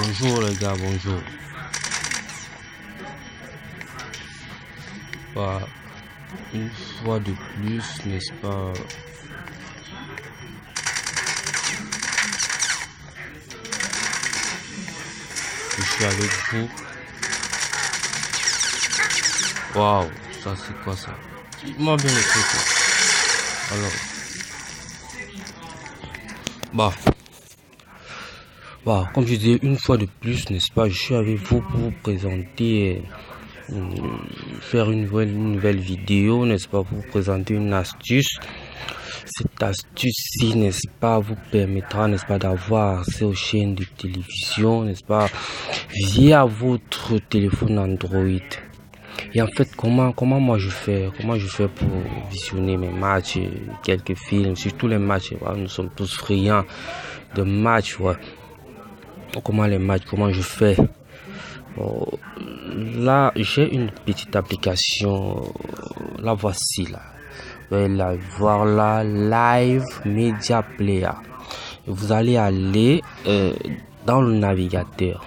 Bonjour les gars, bonjour. Bah, une fois de plus, n'est-ce pas? Je suis avec vous. Waouh, ça c'est quoi ça? Dis-moi bien le truc. Alors, comme je disais, une fois de plus, n'est-ce pas, je suis avec vous pour vous présenter, faire une nouvelle vidéo, n'est-ce pas, pour vous présenter une astuce. Cette astuce-ci, n'est-ce pas, vous permettra, n'est-ce pas, d'avoir accès aux chaînes de télévision, n'est-ce pas, via votre téléphone Android. Et en fait, comment moi je fais pour visionner mes matchs, quelques films, surtout les matchs. Voilà, nous sommes tous friands de matchs. Ouais. Comment je fais? Bon, là, j'ai une petite application. La voici là. Vous allez la voir là, Live Media Player. Vous allez aller dans le navigateur.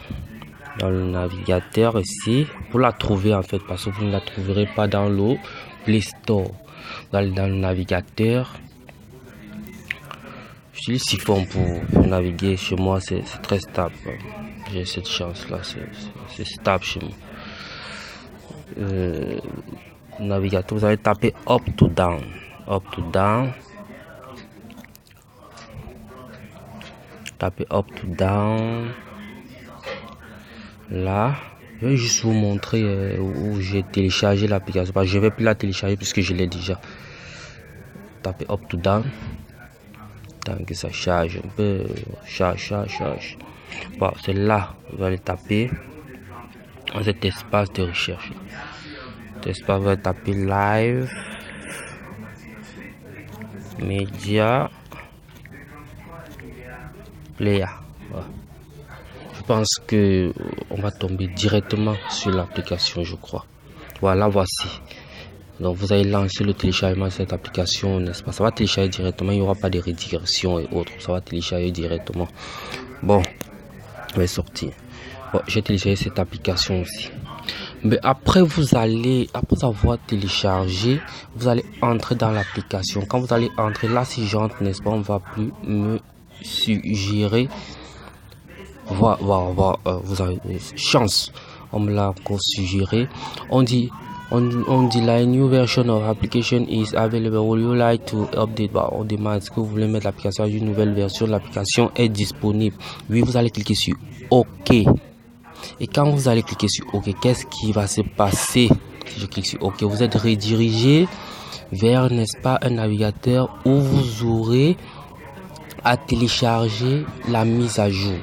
Dans le navigateur ici, vous la trouvez en fait, parce que vous ne la trouverez pas dans le Play Store. Vous allez dans le navigateur. J'utilise Siphon pour naviguer. Chez moi, c'est très stable. J'ai cette chance là, c'est stable chez moi. Navigateur, vous allez taper up to down. Tapez up to down. Là, je vais juste vous montrer où j'ai téléchargé l'application. Je vais plus la télécharger puisque je l'ai déjà. Tapez up to down. Tant que ça charge un peu. Charge. Bon, c'est là. Vous allez taper dans cet espace de recherche. Cet espace, vous allez taper Live Media Player. Voilà. Je pense que on va tomber directement sur l'application, je crois. Voilà, voici. Donc vous allez lancer le téléchargement de cette application, n'est-ce pas? Ça va télécharger directement, il n'y aura pas de redirection et autres. Ça va télécharger directement. Bon, je vais sortir. Bon, j'ai téléchargé cette application aussi. Mais après avoir téléchargé, vous allez entrer dans l'application. Quand vous allez entrer là, si j'entre, n'est-ce pas, on va plus me suggérer. Vous avez chance, on me l'a encore suggéré. On dit la new version of application is available. Would you like to update? On demande est-ce que vous voulez mettre l'application à une nouvelle version. L'application est disponible. Oui, vous allez cliquer sur OK. Et quand vous allez cliquer sur OK, qu'est-ce qui va se passer? Si je clique sur OK, vous êtes redirigé vers, n'est-ce pas, un navigateur où vous aurez à télécharger la mise à jour.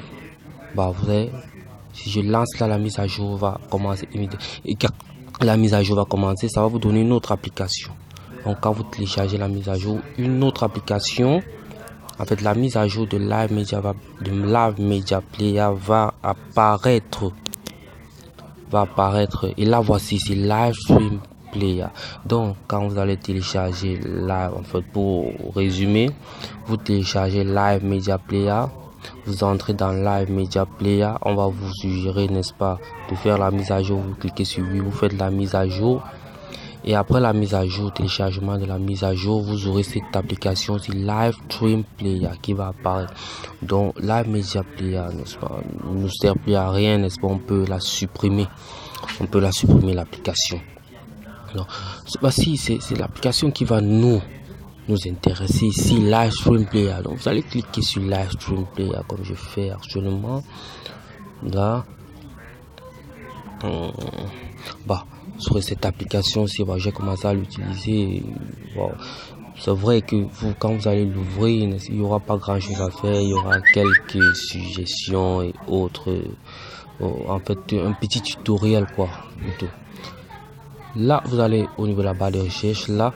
Si je lance là, la mise à jour va commencer immédiatement. Et quand la mise à jour va commencer, ça va vous donner une autre application. Donc quand vous téléchargez la mise à jour, une autre application, en fait la mise à jour de Live Media Player va apparaître. Et là voici, c'est Live Stream Player. Donc quand vous allez télécharger Live, en fait pour résumer, vous téléchargez Live Media Player. Vous entrez dans Live Media Player, on va vous suggérer, n'est-ce pas, de faire la mise à jour. Vous cliquez sur oui, vous faites la mise à jour. Et après la mise à jour, téléchargement de la mise à jour, vous aurez cette application, c'est Live Stream Player qui va apparaître. Donc Live Media Player, n'est-ce pas, ne nous sert plus à rien, n'est-ce pas, on peut la supprimer. L'application. Donc, c'est l'application qui va nous intéresser ici, Live Stream Player. Donc vous allez cliquer sur Live Stream Player comme je fais actuellement là. Sur cette application ci, j'ai commencé à l'utiliser. C'est vrai que quand vous allez l'ouvrir, il n'y aura pas grand chose à faire, il y aura quelques suggestions et autres. En fait, un petit tutoriel quoi plutôt. Là vous allez au niveau de la barre de recherche là.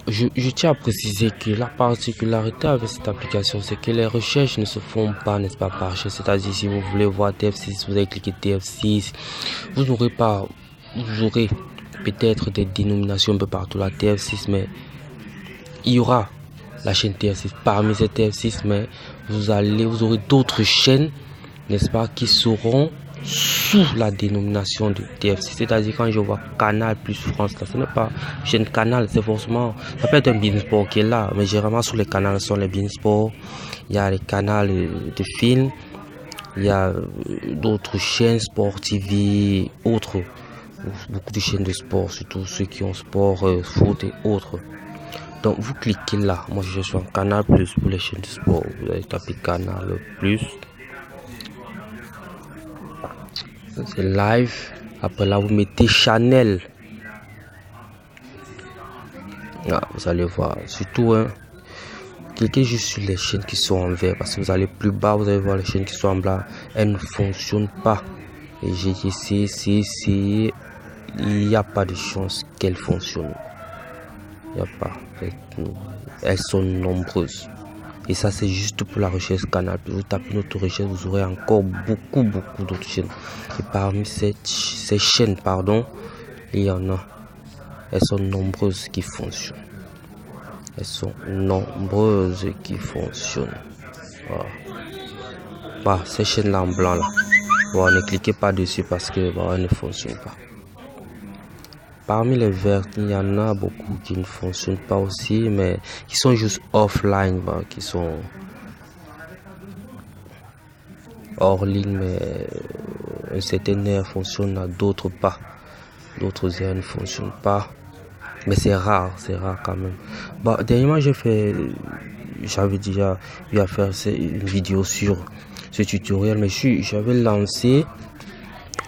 Je tiens à préciser que la particularité avec cette application, c'est que les recherches ne se font pas, n'est-ce pas, par recherche. C'est-à-dire, si vous voulez voir TF6, vous allez cliquer TF6. Vous aurez peut-être des dénominations un peu partout, la TF6, mais il y aura la chaîne TF6 parmi ces TF6, mais vous aurez d'autres chaînes n'est-ce pas, qui seront sous la dénomination de TFC. C'est-à-dire quand je vois Canal plus France, là, ce n'est pas chaîne Canal, c'est forcément, ça peut être un Beansport qui est là, mais généralement sur les canaux sont les Beansport, il y a les canaux de films, il y a d'autres chaînes Sport TV, autres, beaucoup de chaînes de sport, surtout ceux qui ont sport, foot et autres. Donc vous cliquez là, moi je suis en Canal plus pour les chaînes de sport, vous allez taper Canal plus. C'est live. Après là, vous mettez Channel. Ah, vous allez voir. Surtout, hein, cliquez juste sur les chaînes qui sont en vert. Parce que vous allez plus bas, vous allez voir les chaînes qui sont en blanc. Elles ne fonctionnent pas. Et j'ai essayé. Il n'y a pas de chance qu'elles fonctionnent. Il n'y a pas. Elles sont nombreuses. Et ça, c'est juste pour la recherche Canal. Vous tapez notre recherche, vous aurez encore beaucoup d'autres chaînes. Et parmi ces chaînes, il y en a. Elles sont nombreuses qui fonctionnent. Elles sont nombreuses qui fonctionnent. Voilà. Bah, ces chaînes-là en blanc, là. Bon, ne cliquez pas dessus parce que elles ne fonctionnent pas. Parmi les vertes, il y en a beaucoup qui ne fonctionnent pas aussi, mais qui sont juste offline, qui sont hors ligne, mais un certain air fonctionne, d'autres pas. D'autres airs ne fonctionnent pas, mais c'est rare quand même. Bah, dernièrement, j'avais déjà eu à faire une vidéo sur ce tutoriel, mais j'avais lancé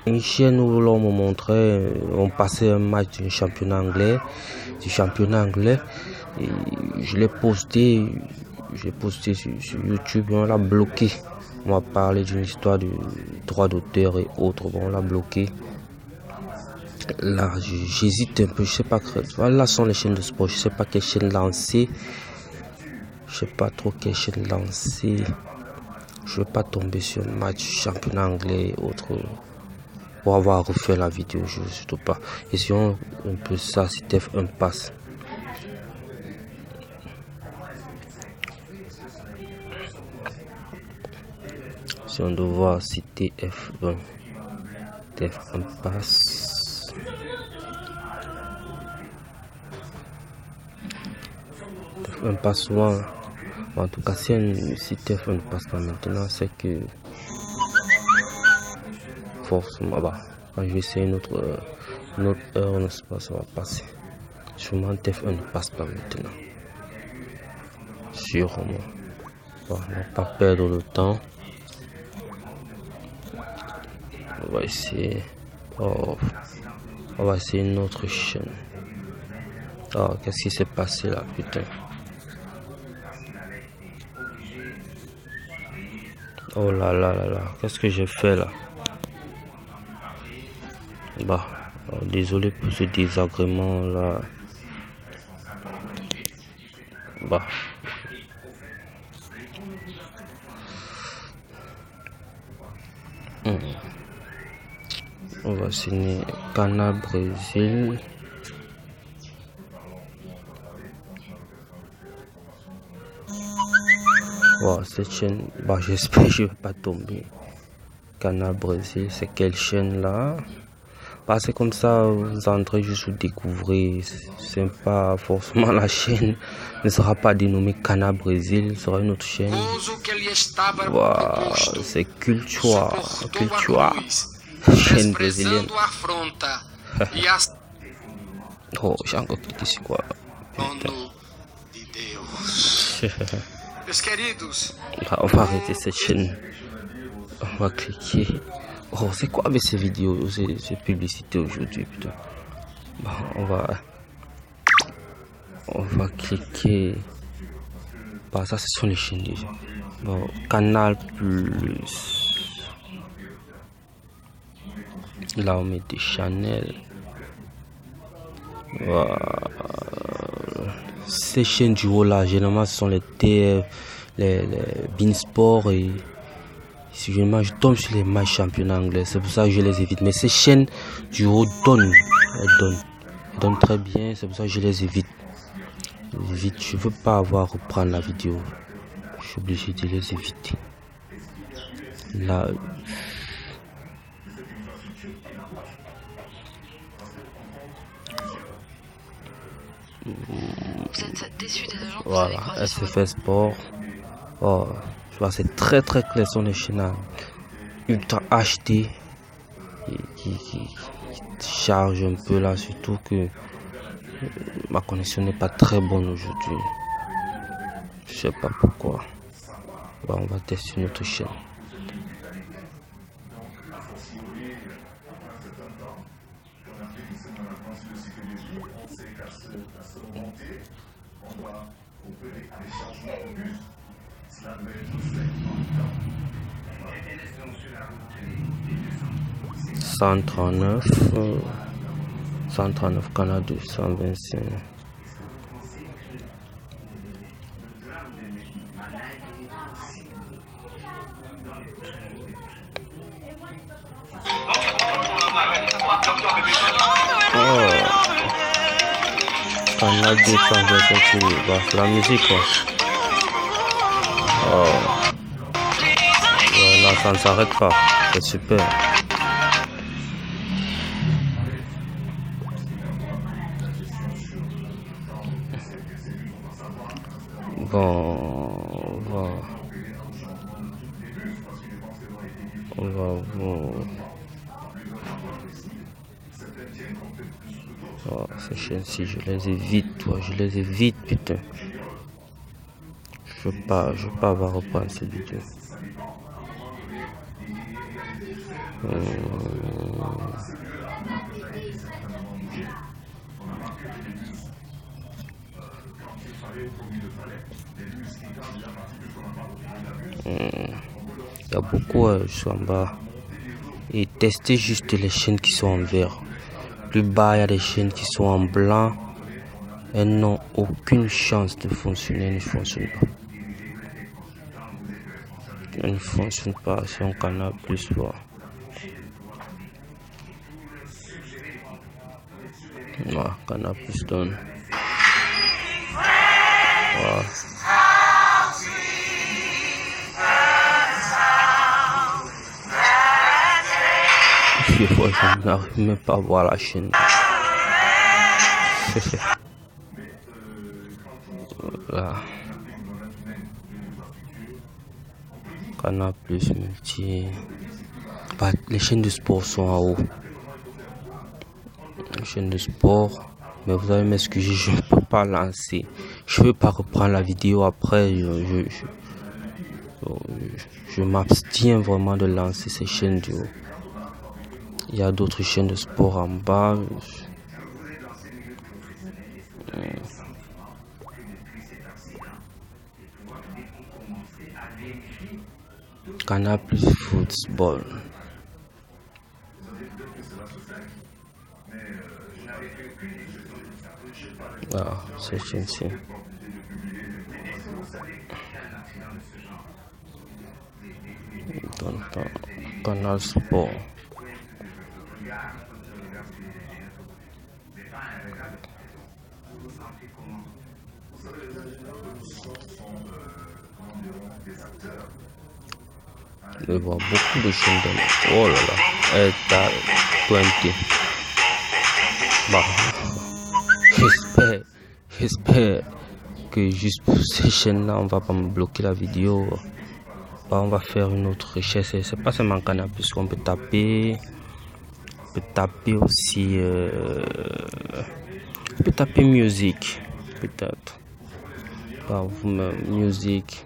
une chaîne où l'on me montrait, on passait un match du championnat anglais, et je l'ai posté sur YouTube, on l'a bloqué. On m'a parlé d'une histoire de droit d'auteur et autres, on l'a bloqué. Là, j'hésite un peu, je sais pas, là sont les chaînes de sport, je sais pas quelle chaîne lancer, je sais pas trop quelle chaîne lancer, je veux pas tomber sur un match championnat anglais et autres. Pour avoir refait la vidéo, je ne veux surtout pas. Essayons un peu ça si TF1 passe. Si on doit voir si TF1 passe. TF1 passe souvent. En tout cas, si TF1 ne passe pas maintenant, c'est que forcément, quand je vais essayer une autre heure, n'est-ce pas, ça va passer. Sûrement TF1 ne passe pas maintenant. Sûrement. Bon, ne pas perdre le temps. On va essayer. On va essayer une autre chaîne. Oh, qu'est-ce qui s'est passé là, putain? Oh là là là là, qu'est-ce que j'ai fait là? Désolé pour ce désagrément là. On va signer Canal Brésil. Cette chaîne, j'espère que je vais pas tomber. Canal Brésil, c'est quelle chaîne là? C'est comme ça, vous entrez juste, vous découvrez. C'est pas forcément la chaîne ne sera pas dénommée Canal Brésil, ce sera une autre chaîne. C'est Cultura, chaîne brésilienne. Oh, j'ai encore cliqué sur quoi? On va arrêter cette chaîne. On va cliquer. Oh, c'est quoi avec ces vidéos, ces publicités aujourd'hui, putain. On va cliquer. Ça, ce sont les chaînes déjà. Canal plus. Là, on met des Channel. Ces chaînes du haut là, généralement, ce sont les TF, les Beansport et. Si je tombe sur les matchs championnats anglais, c'est pour ça que je les évite. Mais ces chaînes du haut donnent très bien, c'est pour ça que je les évite. Je veux pas reprendre la vidéo. Je suis obligé de les éviter. Là, Vous êtes déçu des agents que Voilà, vous avez croisés sur SFS Sport. Oh, tu vois, c'est très très clair, sont des chaînes ultra HD qui charge un peu là, surtout que ma connexion n'est pas très bonne aujourd'hui. Je sais pas pourquoi. Bah, on va tester une autre chaîne. « 139 Canal 225. Canal 225, bah, c'est la musique quoi. Là, ça ne s'arrête pas, c'est super. Bon, on va oh, ces chaînes-ci, je les évite, toi, je les évite, putain. Je veux pas avoir reprendre cette vidéo. Il y a beaucoup, je suis en bas. Et testez juste les chaînes qui sont en vert. Plus bas, il y a des chaînes qui sont en blanc. Elles n'ont aucune chance de fonctionner, elles ne fonctionnent pas. Elles ne fonctionnent pas sur un canal plus fort. Voilà, canal plus donne. Voilà. Des fois, je n'arrive même pas à voir la chaîne. Voilà. Canal plus multi. Bah, les chaînes de sport sont en haut. Les chaînes de sport. Mais vous allez m'excuser, je ne peux pas lancer. Je ne veux pas reprendre la vidéo après. Je m'abstiens vraiment de lancer ces chaînes du haut. Il y a d'autres chaînes de sport en bas. Canal plus football. Ah, cette chaîne-ci. Canal sport. Je vois beaucoup de chaînes de... Oh là là, et t'as 20. Bah, j'espère que juste pour ces chaînes-là, on va pas me bloquer la vidéo. Bah, on va faire une autre recherche. C'est pas seulement Canal plus qu'on peut taper. On peut taper aussi. On peut taper musique, peut-être. Bah, vous-même, musique.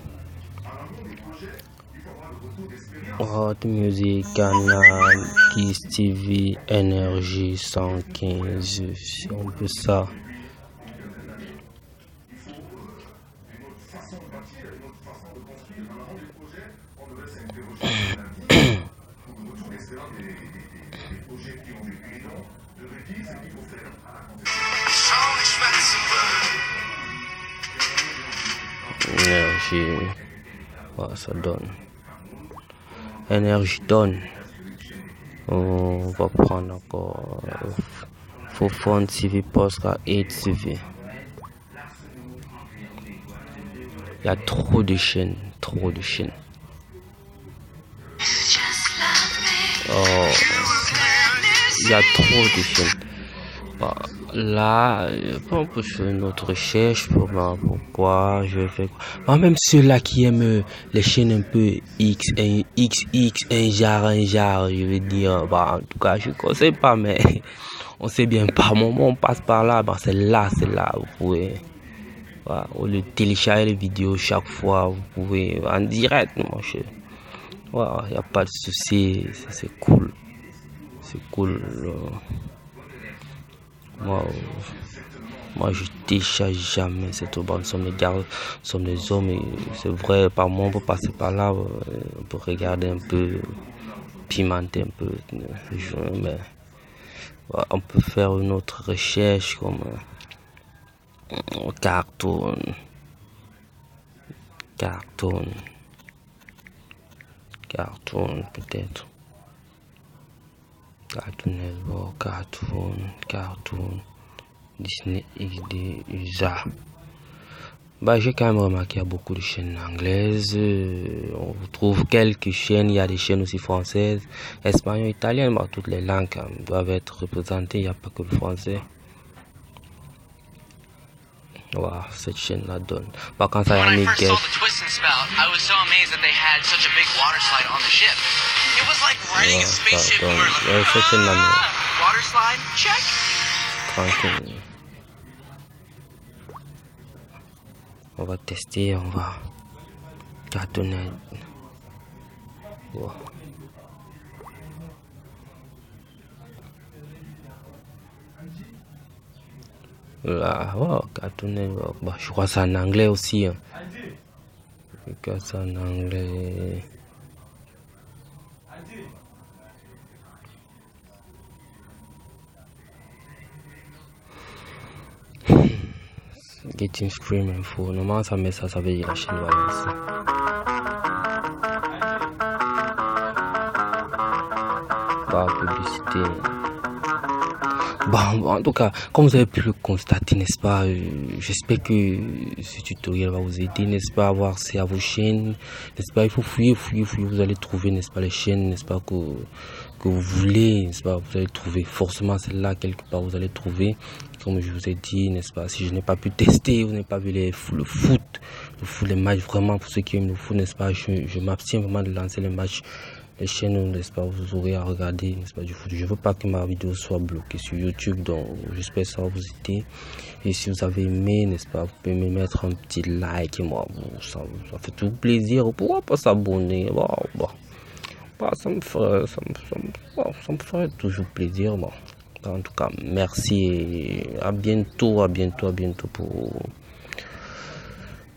Hot Music, Canal, Kiss TV, Énergie 115, si on peut ça. Énergie, ouais, ça donne. Énergie donne. On va prendre encore Fofone TV Posca 8 TV. Il y a trop de chaînes, trop de chaînes. Oh, il y a trop de chaînes. Bah, là, on peut faire une autre recherche pour voir pourquoi je fais quoi. Bah, même ceux-là qui aiment les chaînes un peu un genre, je veux dire, bah, en tout cas, je ne conseille pas, mais on sait bien par moment, on passe par là, bah, c'est là, vous pouvez, voilà, au lieu de télécharger les vidéos chaque fois, vous pouvez en direct, mon cher. Voilà, il n'y a pas de souci, c'est cool. C'est cool. Moi, je télécharge jamais cette bande son. Les gars sont des hommes et c'est vrai, par moment, on peut passer par là, on peut regarder un peu, pimenter un peu le jeu, mais voilà, on peut faire une autre recherche comme cartoon peut-être. Cartoon Network, Cartoon, Disney XD, USA. Bah, j'ai quand même remarqué qu'il y a beaucoup de chaînes anglaises. On trouve quelques chaînes, il y a des chaînes aussi françaises, espagnoles, italiennes. Bah, toutes les langues doivent être représentées, il n'y a pas que le français. Wow, cette chaîne-là donne. Bah, quand ça y a mis guest. Cette chaîne-là, tranquille. On va tester, on va cartonner. Wow. Là, wow, cartonner. Bah, je crois que c'est en anglais aussi. Hein. Je crois que c'est en anglais. Getting stream info. Normalement, ça met ça veut dire la chaîne va ici. Bah, publicité. Bon, en tout cas, comme vous avez pu le constater, n'est-ce pas, j'espère que ce tutoriel va vous aider, n'est-ce pas, à avoir accès à vos chaînes, n'est-ce pas, il faut fouiller, vous allez trouver, n'est-ce pas, les chaînes, n'est-ce pas, que vous voulez, n'est-ce pas, vous allez trouver forcément celle-là, quelque part, vous allez trouver, comme je vous ai dit, n'est-ce pas, si je n'ai pas pu tester, vous n'avez pas vu le foot, les matchs, vraiment, pour ceux qui aiment le foot, n'est-ce pas, je m'abstiens vraiment de lancer les matchs. Les chaînes, n'est-ce pas, vous aurez à regarder, n'est-ce pas, du foot. Je veux pas que ma vidéo soit bloquée sur YouTube, donc j'espère que ça va vous aider. Et si vous avez aimé, n'est-ce pas, vous pouvez me mettre un petit like, et moi, ça fait tout plaisir. Pourquoi pas s'abonner? Ça me ferait toujours plaisir. Bon. En tout cas, merci et à bientôt pour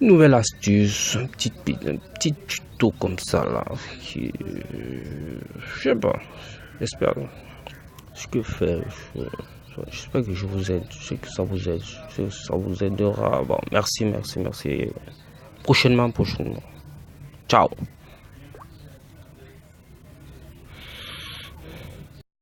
une nouvelle astuce, un petit tuto comme ça là, qui, je sais pas, j'espère ce que faire, j'espère que je vous aide, je sais que ça vous aide, je sais que ça vous aidera. Bon, merci, prochainement, ciao.